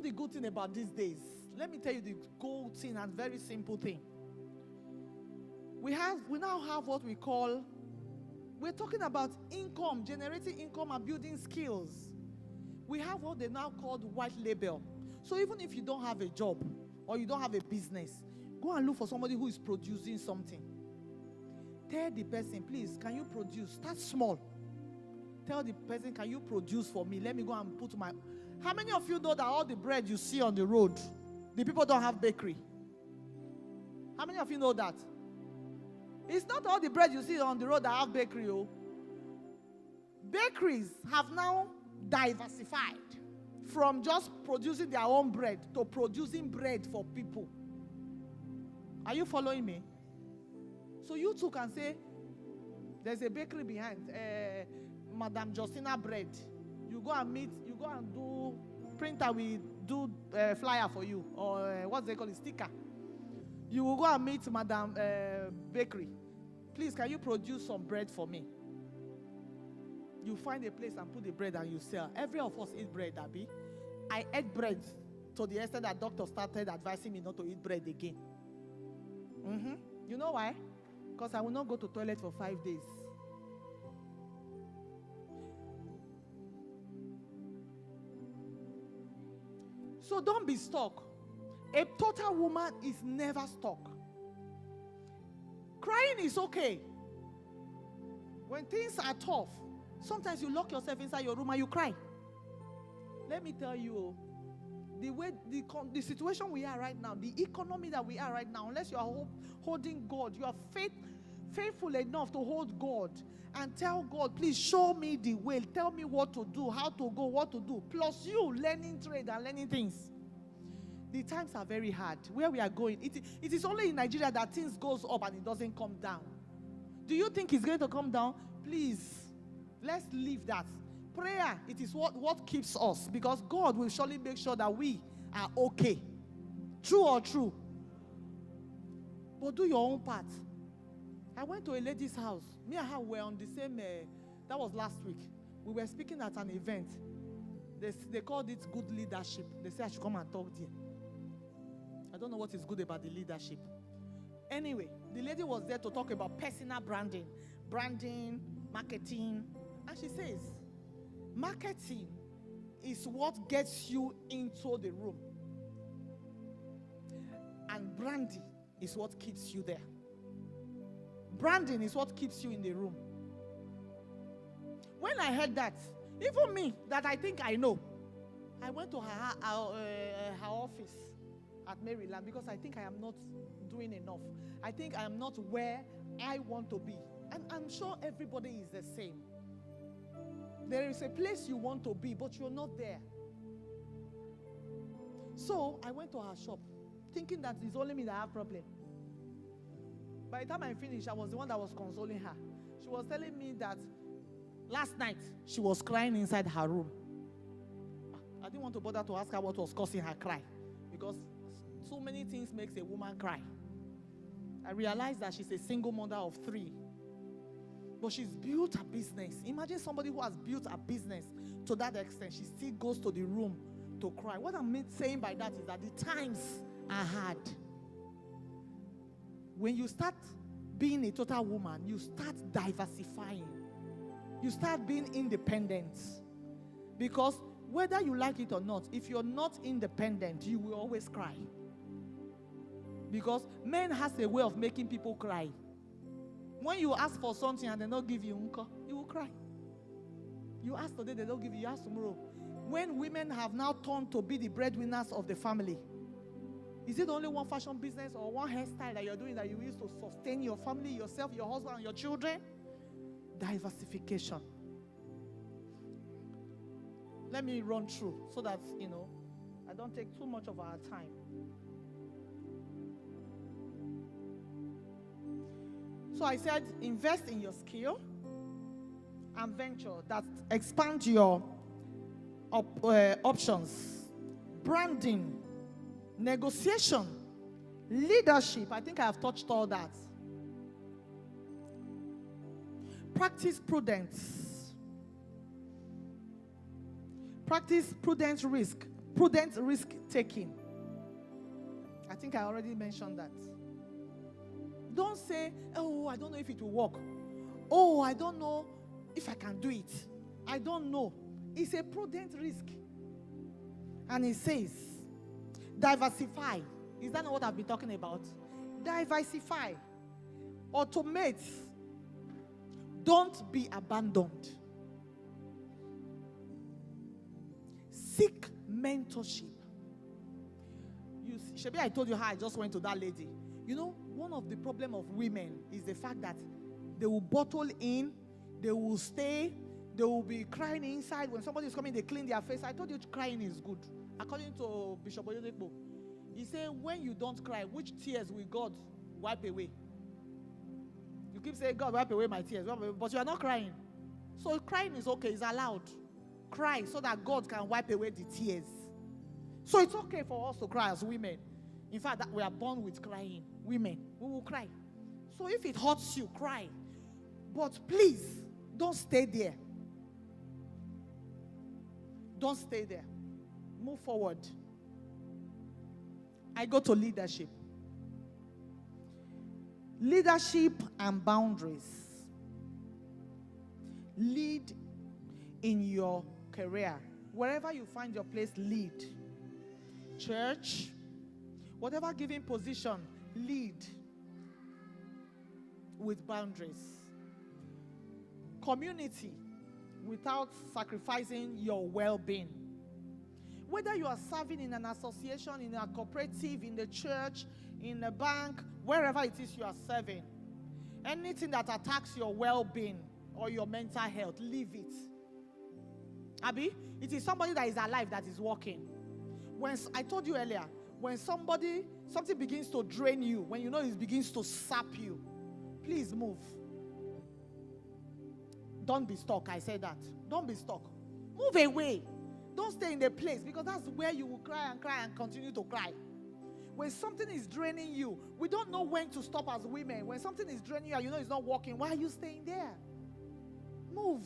the good thing about these days. Let me tell you the good thing and very simple thing. We now have what we call, we're talking about income, generating income and building skills. We have what they now call white label. So even if you don't have a job or you don't have a business, go and look for somebody who is producing something. Tell the person, please, can you produce? Start small. Tell the person, can you produce for me? Let me go and put my... How many of you know that all the bread you see on the road, the people don't have bakery? How many of you know that? It's not all the bread you see on the road that have bakery. Oh. Bakeries have now diversified from just producing their own bread to producing bread for people. Are you following me? So you too can say, there's a bakery behind, Madame Justina Bread. You go and do printer, we do flyer for you, or what's they call it, sticker. You will go and meet Madame Bakery. Please, can you produce some bread for me? You find a place and put the bread and you sell. Every of us eat bread, Abby. I ate bread to the extent that doctor started advising me not to eat bread again. You know why? Because I will not go to toilet for 5 days. So don't be stuck. A total woman is never stuck. Crying is okay. When things are tough, sometimes you lock yourself inside your room and you cry. Let me tell you, the situation we are right now, the economy that we are right now, unless you are holding God, you are faithful enough to hold God and tell God, please show me the way, tell me what to do, how to go, what to do. Plus you learning trade and learning things. The times are very hard. Where we are going, it is only in Nigeria that things goes up and it doesn't come down. Do you think it's going to come down? Please, let's leave that. Prayer, it is what keeps us, because God will surely make sure that we are okay. True or true? But do your own part. I went to a lady's house. Me and her were on the same, that was last week. We were speaking at an event. They called it good leadership. They said I should come and talk there. I don't know what is good about the leadership. Anyway, the lady was there to talk about personal branding, marketing. And she says, marketing is what gets you into the room. And branding is what keeps you there. Branding is what keeps you in the room. When I heard that, even me, that I think I know, I went to her office at Maryland, because I think I am not doing enough. I think I am not where I want to be. And I'm sure everybody is the same. There is a place you want to be, but you're not there. So I went to her shop, thinking that it's only me that have problem. By the time I finished, I was the one that was consoling her. She was telling me that last night she was crying inside her room. I didn't want to bother to ask her what was causing her cry, because so many things makes a woman cry. I realized that she's a single mother of 3. But she's built a business. Imagine somebody who has built a business to that extent. She still goes to the room to cry. What I'm saying by that is that the times are hard. When you start being a total woman, you start diversifying. You start being independent. Because whether you like it or not, if you're not independent, you will always cry. Because men has a way of making people cry. When you ask for something and they don't give you, you will cry. You ask today, they don't give you, you ask tomorrow. When women have now turned to be the breadwinners of the family, is it only one fashion business or one hairstyle that you're doing that you use to sustain your family, yourself, your husband, and your children? Diversification. Let me run through so that, I don't take too much of our time. So I said, invest in your skill and venture that expand your options. Branding, negotiation, leadership. I think I have touched all that. Practice prudence. Practice prudent risk prudent risk taking. I think I already mentioned that. Don't say, oh, I don't know if it will work. Oh, I don't know if I can do it. I don't know. It's a prudent risk. And it says, diversify. Is that not what I've been talking about? Diversify. Automate. Don't be abandoned. Seek mentorship. Shebi, I told you how I just went to that lady. You know, one of the problem of women is the fact that they will bottle in, they will stay, they will be crying inside. When somebody is coming, they clean their face. I told you crying is good. According to Bishop Oyedepo, he said, when you don't cry, which tears will God wipe away? You keep saying, God, wipe away my tears, but you are not crying. So crying is okay, it's allowed. Cry so that God can wipe away the tears. So it's okay for us to cry as women. In fact, that we are born with crying. Women, we will cry. So if it hurts you, cry. But please, don't stay there. Don't stay there. Move forward. I go to leadership. Leadership and boundaries. Lead in your career. Wherever you find your place, lead. Church, whatever given position, lead with boundaries. Community, without sacrificing your well-being. Whether you are serving in an association, in a cooperative, in the church, in a bank, wherever it is you are serving, anything that attacks your well-being or your mental health, leave it. Abi, it is somebody that is alive that is working. When I told you earlier, when something begins to drain you, when you know it begins to sap you, please move. Don't be stuck. I said that. Don't be stuck. Move away. Don't stay in the place, because that's where you will cry and continue to cry. When something is draining you, we don't know when to stop as women. When something is draining you and you know it's not working, why are you staying there? Move.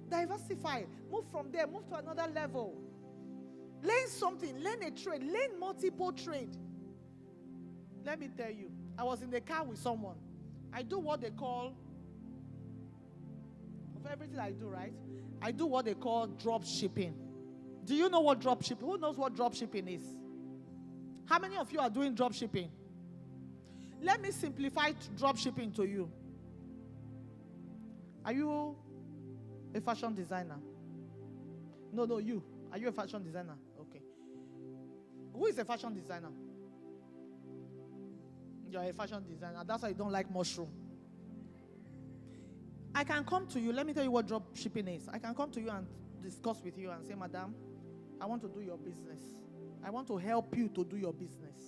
Diversify. Move from there. Move to another level. Learn something. Learn a trade. Learn multiple trade. Let me tell you, I was in the car with someone. I do what they call, of everything I do, right? I do what they call drop shipping. Do you know what drop shipping? Who knows what drop shipping is? How many of you are doing drop shipping? Let me simplify drop shipping to you. Are you a fashion designer? No, you. Are you a fashion designer? Okay. Who is a fashion designer? You're a fashion designer. That's why you don't like mushroom. I can come to you. Let me tell you what drop shipping is. I can come to you and discuss with you and say, Madam, I want to do your business. I want to help you to do your business.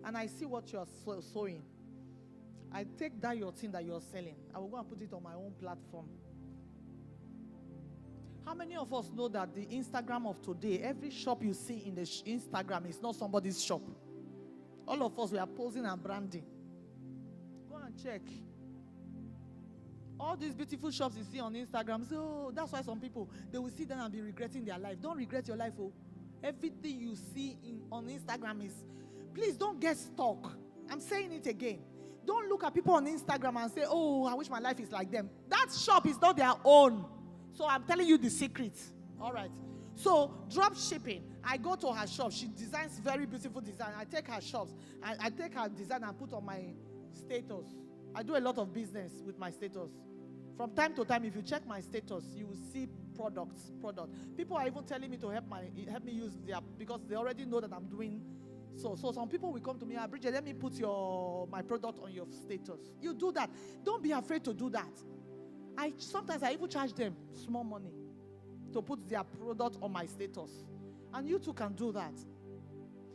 And I see what you're sewing. I take that your thing that you're selling. I will go and put it on my own platform. How many of us know that the Instagram of today, every shop you see in the Instagram is not somebody's shop? All of us, we are posing and branding. Go and check. All these beautiful shops you see on Instagram, so that's why some people, they will see them and be regretting their life. Don't regret your life, oh. Everything you see on Instagram is, please don't get stuck. I'm saying it again. Don't look at people on Instagram and say, oh, I wish my life is like them. That shop is not their own. So I'm telling you the secret. All right. So drop shipping. I go to her shop. She designs very beautiful design. I take her shops. I take her design and put on my status. I do a lot of business with my status. From time to time, if you check my status, you will see products. People are even telling me to help me use their, because they already know that I'm doing. So some people will come to me, Bridget, let me put my product on your status. You do that. Don't be afraid to do that. Sometimes I even charge them small money to put their product on my status. And you too can do that.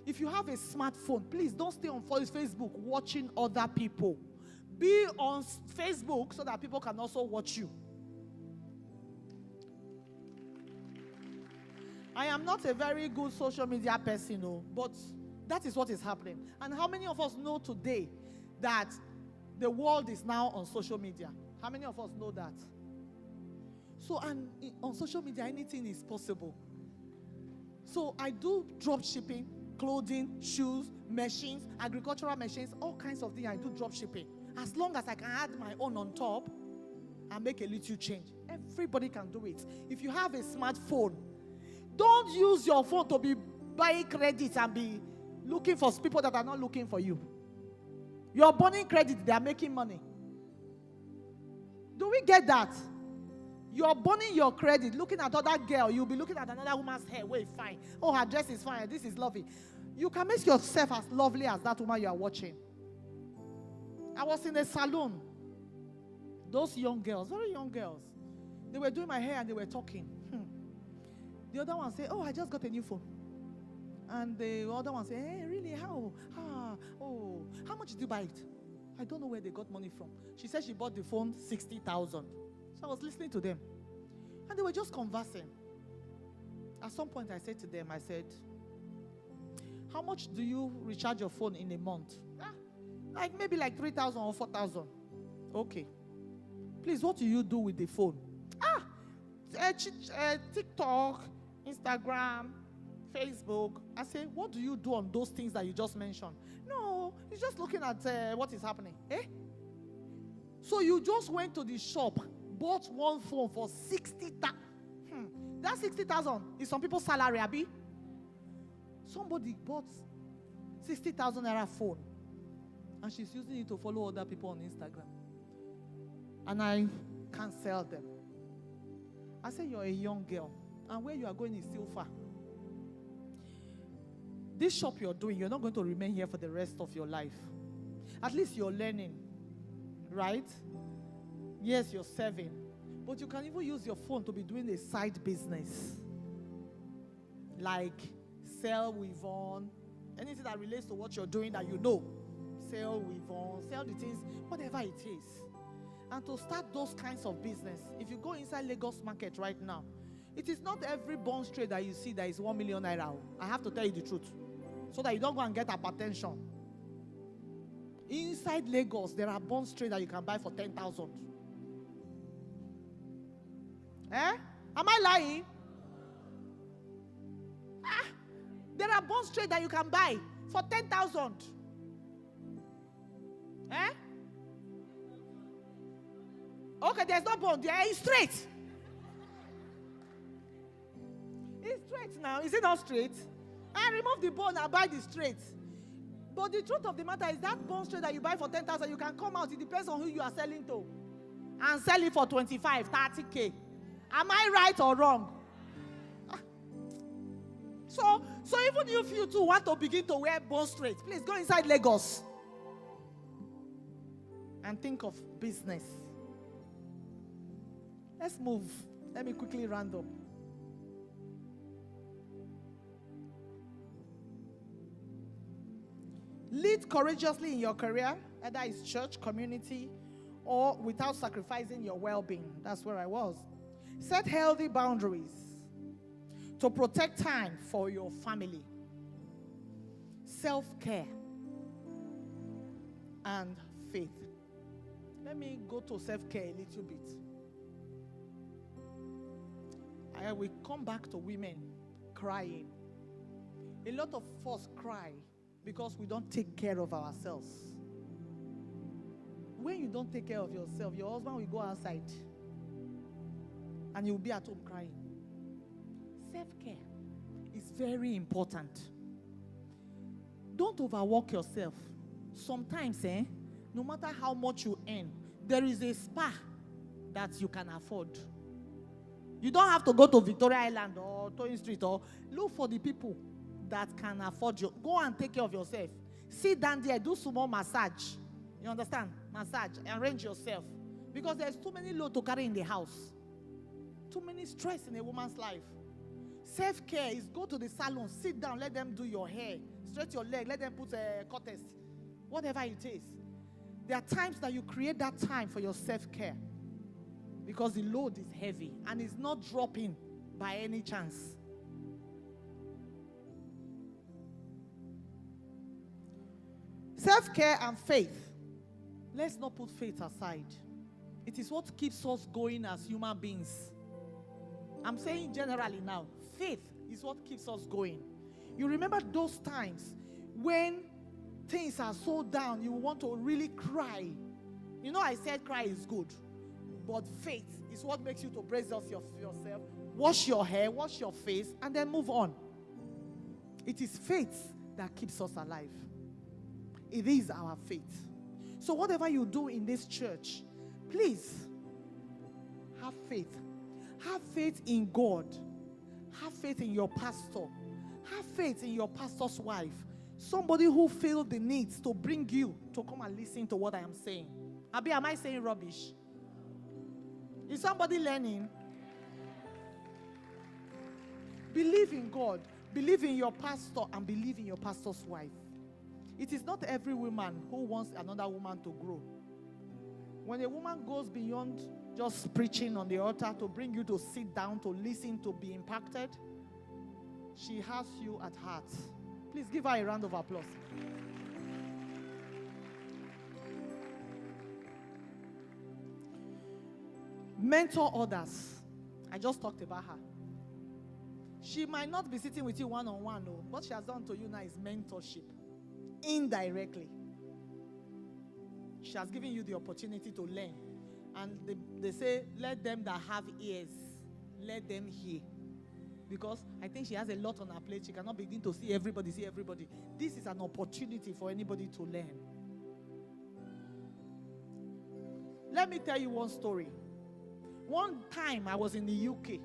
If you have a smartphone, please don't stay on Facebook watching other people. Be on Facebook so that people can also watch you. I am not a very good social media person, but that is what is happening. And how many of us know today that the world is now on social media? How many of us know that? So, and on social media, anything is possible. So I do drop shipping, clothing, shoes, machines, agricultural machines, all kinds of things. I do drop shipping. As long as I can add my own on top and make a little change. Everybody can do it. If you have a smartphone, don't use your phone to be buying credit and be looking for people that are not looking for you. You're burning credit, they are making money. Do we get that? You're burning your credit, looking at other girl. You'll be looking at another woman's hair. Wait, fine. Oh, her dress is fine. This is lovely. You can make yourself as lovely as that woman you are watching. I was in a salon. Those young girls, very young girls, they were doing my hair and they were talking. The other one said, oh, I just got a new phone. And the other one said, hey, really, how? How much did you buy it? I don't know where they got money from. She said she bought the phone 60,000. So I was listening to them. And they were just conversing. At some point I said to them, I said, how much do you recharge your phone in a month? Maybe like 3,000 or 4,000. Okay. Please, what do you do with the phone? TikTok, Instagram, Facebook. I say, what do you do on those things that you just mentioned? No, you're just looking at what is happening. So you just went to the shop, bought one phone for 60,000. That 60,000 is some people's salary, Abi. Somebody bought 60,000 naira phone, and she's using it to follow other people on Instagram. And I can't sell them. I say, you're a young girl, and where you are going is still far. This shop you're doing, you're not going to remain here for the rest of your life. At least you're learning, right? Yes, you're serving. But you can even use your phone to be doing a side business. Like sell with on, anything that relates to what you're doing that you know. Sell with on, sell the things, whatever it is. And to start those kinds of business, if you go inside Lagos market right now, it is not every Bond Street that you see that is 1 million naira. I have to tell you the truth, so that you don't go and get hypertension. Inside Lagos, there are Bond Street that you can buy for 10,000. Am I lying? There are Bond Street that you can buy for 10,000. Okay, there's no bond there. It's straight. It's straight now. Is it not straight? I remove the bone and buy the straight. But the truth of the matter is that bone straight that you buy for 10,000, you can come out. It depends on who you are selling to. And sell it for 25, 30K. Am I right or wrong? So even if you too want to begin to wear bone straight, please go inside Lagos and think of business. Let's move. Let me quickly round up. Lead courageously in your career, whether it's church, community, or without sacrificing your well-being. That's where I was. Set healthy boundaries to protect time for your family. Self-care and faith. Let me go to self-care a little bit. I will come back to women crying. A lot of us cry because we don't take care of ourselves. When you don't take care of yourself, your husband will go outside and you'll be at home crying. Self-care is very important. Don't overwork yourself. Sometimes, no matter how much you earn, there is a spa that you can afford. You don't have to go to Victoria Island or Toyin Street, or look for the people that can afford you. Go and take care of yourself. Sit down there, do small massage. You understand? Massage. Arrange yourself. Because there's too many load to carry in the house. Too many stress in a woman's life. Self-care is go to the salon, sit down, let them do your hair, stretch your leg, let them put a cutters, whatever it is. There are times that you create that time for your self-care because the load is heavy and it's not dropping by any chance. Self-care and faith. Let's not put faith aside. It is what keeps us going as human beings. I'm saying generally now, faith is what keeps us going. You remember those times when things are so down, you want to really cry. You know, I said cry is good, but faith is what makes you to brace yourself, wash your hair, wash your face, and then move on. It is faith that keeps us alive. It is our faith. So whatever you do in this church, please have faith. Have faith in God. Have faith in your pastor. Have faith in your pastor's wife. Somebody who feels the need to bring you to come and listen to what I am saying. Abi, am I saying rubbish? Is somebody learning? Believe in God. Believe in your pastor and believe in your pastor's wife. It is not every woman who wants another woman to grow. When a woman goes beyond just preaching on the altar to bring you to sit down, to listen, to be impacted, she has you at heart. Please give her a round of applause. Mentor others. I just talked about her. She might not be sitting with you one-on-one, no. What she has done to you now is mentorship. Indirectly. She has given you the opportunity to learn. And they say, let them that have ears, let them hear. Because I think she has a lot on her plate. She cannot begin to see everybody. This is an opportunity for anybody to learn. Let me tell you one story. One time I was in the UK.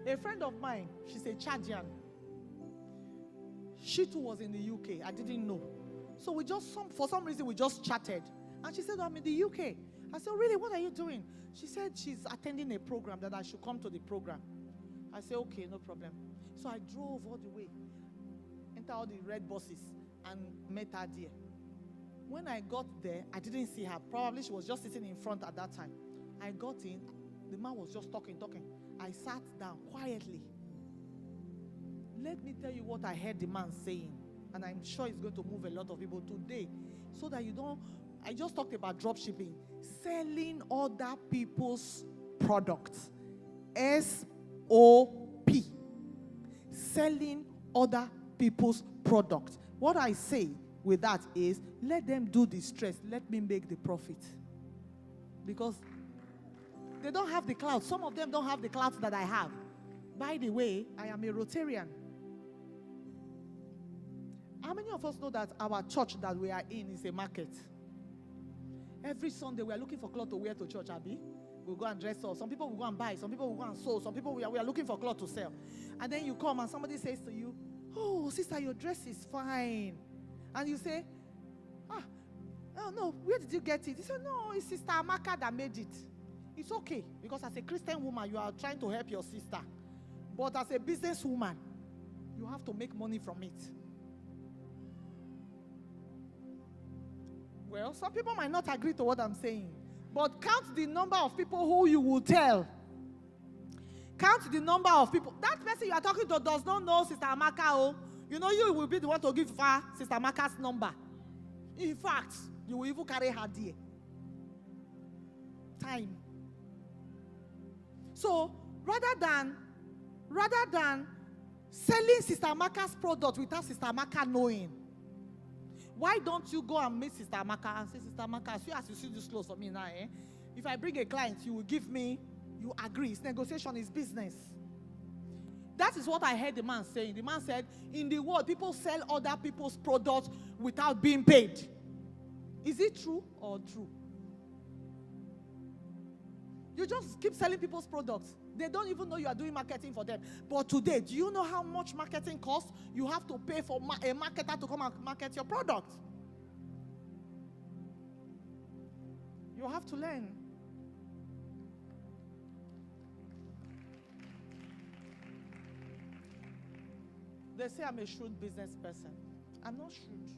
A friend of mine, she's a Chadian. She too was in the UK. I didn't know. So for some reason, we just chatted. And she said, I'm in the UK. I said, oh, really? What are you doing? She said she's attending a program, that I should come to the program. I said, okay, no problem. So I drove all the way, entered all the red buses, and met her there. When I got there, I didn't see her. Probably she was just sitting in front at that time. I got in. The man was just talking. I sat down quietly. Let me tell you what I heard the man saying. And I'm sure it's going to move a lot of people today. So that you don't... I just talked about drop shipping. Selling other people's products. S-O-P. Selling other people's products. What I say with that is, let them do the stress. Let me make the profit. Because they don't have the clout. Some of them don't have the clout that I have. By the way, I am a Rotarian. How many of us know that our church that we are in is a market? Every Sunday we are looking for cloth to wear to church, Abby. We'll go and dress up. Some people will go and buy. Some people will go and sew. Some people we are looking for cloth to sell. And then you come and somebody says to you, oh, sister, your dress is fine. And you say, oh no, where did you get it? He said, no, it's Sister Amaka that made it. It's okay, because as a Christian woman, you are trying to help your sister. But as a businesswoman, you have to make money from it. Well, some people might not agree to what I'm saying. But count the number of people who you will tell. Count the number of people. That person you are talking to does not know Sister Amaka. Oh. You know you will be the one to give her Sister Amaka's number. In fact, you will even carry her there. Time. So, rather than selling Sister Amaka's product without Sister Amaka knowing, why don't you go and meet Sister Amaka and say, Sister Amaka, as you see this clothes for me now, if I bring a client, you will give me, you agree. It's negotiation, it's business. That is what I heard the man saying. The man said, in the world, people sell other people's products without being paid. Is it true or true? You just keep selling people's products. They don't even know you are doing marketing for them. But today, do you know how much marketing costs? You have to pay for a marketer to come and market your product. You have to learn. They say I'm a shrewd business person. I'm not shrewd.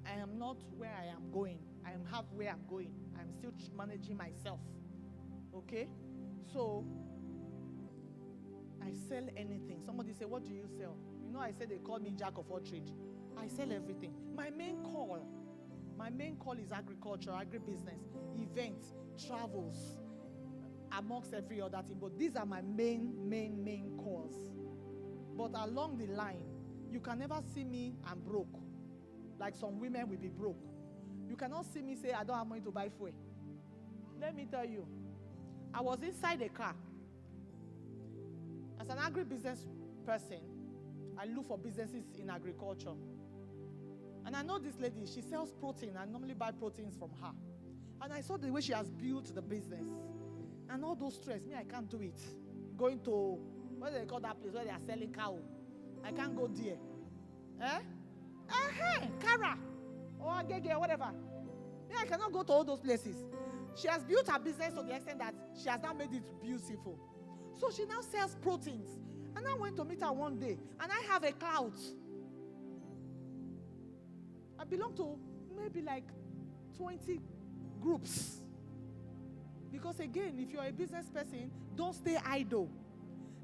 I am not where I am going. I am half where I'm going. I'm still managing myself. Okay? So, I sell anything. Somebody say, what do you sell? You know, I said they call me jack of all trades. I sell everything. My main call is agriculture, agribusiness, events, travels, amongst every other thing. But these are my main cause. But along the line, you can never see me, I'm broke. Like some women will be broke. You cannot see me say, I don't have money to buy fuel. Let me tell you, I was inside a car. As an agribusiness person, I look for businesses in agriculture. And I know this lady, she sells protein. I normally buy proteins from her. And I saw the way she has built the business. And all those stress, me, I can't do it. Going to, what do they call that place where they are selling cow? I can't go there. Kara. Or Agege, whatever. Me, I cannot go to all those places. She has built her business to the extent that she has now made it beautiful. So she now sells proteins. And I went to meet her one day. And I have a clout. I belong to maybe like 20 groups. Because again, if you're a business person, don't stay idle.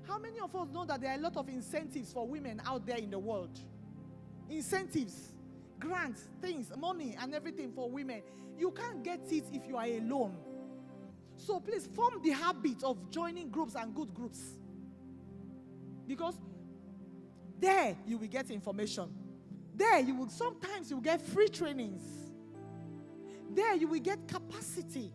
How many of us know that there are a lot of incentives for women out there in the world? Incentives, grants, things, money and everything for women. You can't get it if you are alone. So please form the habit of joining groups and good groups. Because there you will get information. There you will sometimes you will get free trainings. There you will get capacity.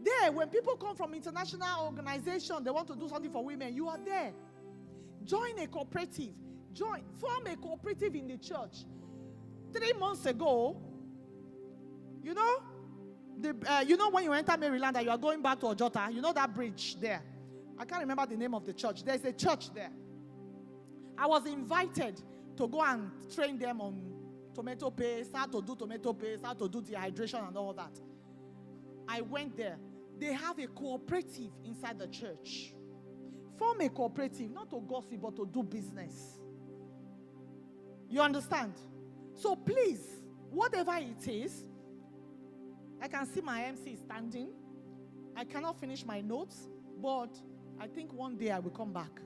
There, when people come from international organization, they want to do something for women, you are there. Join a cooperative. Form a cooperative in the church. 3 months ago, you know when you enter Maryland and you are going back to Ojota, you know that bridge there. I can't remember the name of the church. There's a church there. I was invited to go and train them on tomato paste, how to do tomato paste, how to do dehydration and all that. I went there. They have a cooperative inside the church. Form a cooperative, not to gossip, but to do business. You understand? So please, whatever it is, I can see my MC standing. I cannot finish my notes, but I think one day I will come back.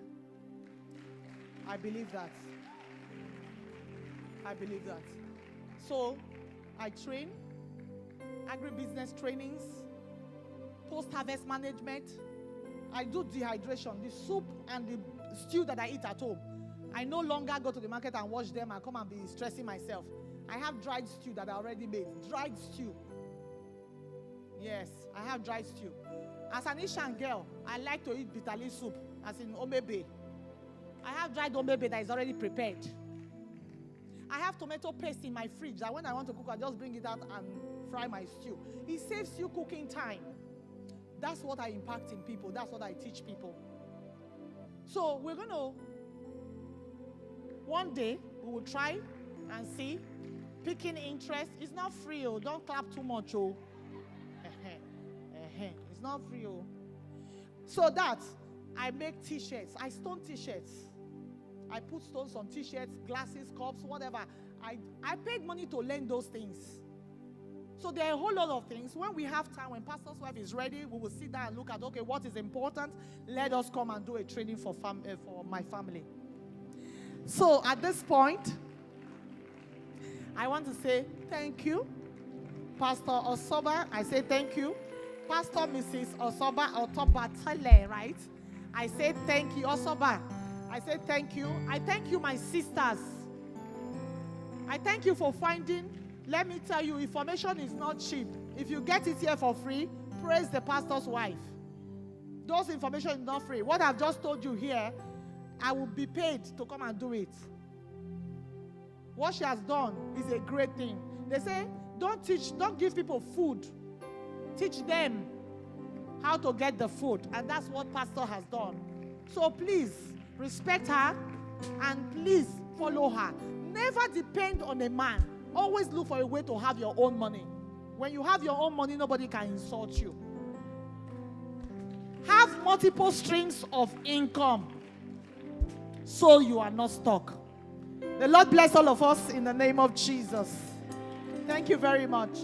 I believe that. I believe that. So, I train, agribusiness trainings, post-harvest management. I do dehydration, the soup and the stew that I eat at home. I no longer go to the market and wash them and come and be stressing myself. I have dried stew that I already made. Dried stew. Yes, I have dried stew. As an Ishan girl, I like to eat bitter leaf soup, as in omebe. I have dried omebe that is already prepared. I have tomato paste in my fridge that when I want to cook, I just bring it out and fry my stew. It saves you cooking time. That's what I impact in people. That's what I teach people. So we're going to, one day, we will try and see. Picking interest. It's not free. Oh. Don't clap too much. Oh. It's not free. Oh. So that I make t-shirts. I stone t-shirts. I put stones on t-shirts, glasses, cups, whatever. I paid money to learn those things. So there are a whole lot of things. When we have time, when pastor's wife is ready, we will sit down and look at, okay, what is important? Let us come and do a training for my family. So at this point, I want to say thank you, Pastor Osoba. I say thank you. Pastor Mrs. Osoba Otobatele, right? I say thank you, Osoba. I say thank you. I thank you, my sisters. I thank you for finding. Let me tell you, information is not cheap. If you get it here for free, praise the pastor's wife. Those information is not free. What I've just told you here, I will be paid to come and do it. What she has done is a great thing. They say, don't give people food. Teach them how to get the food. And that's what pastor has done. So please, respect her and please follow her. Never depend on a man. Always look for a way to have your own money. When you have your own money, nobody can insult you. Have multiple streams of income so you are not stuck. The Lord bless all of us in the name of Jesus. Thank you very much.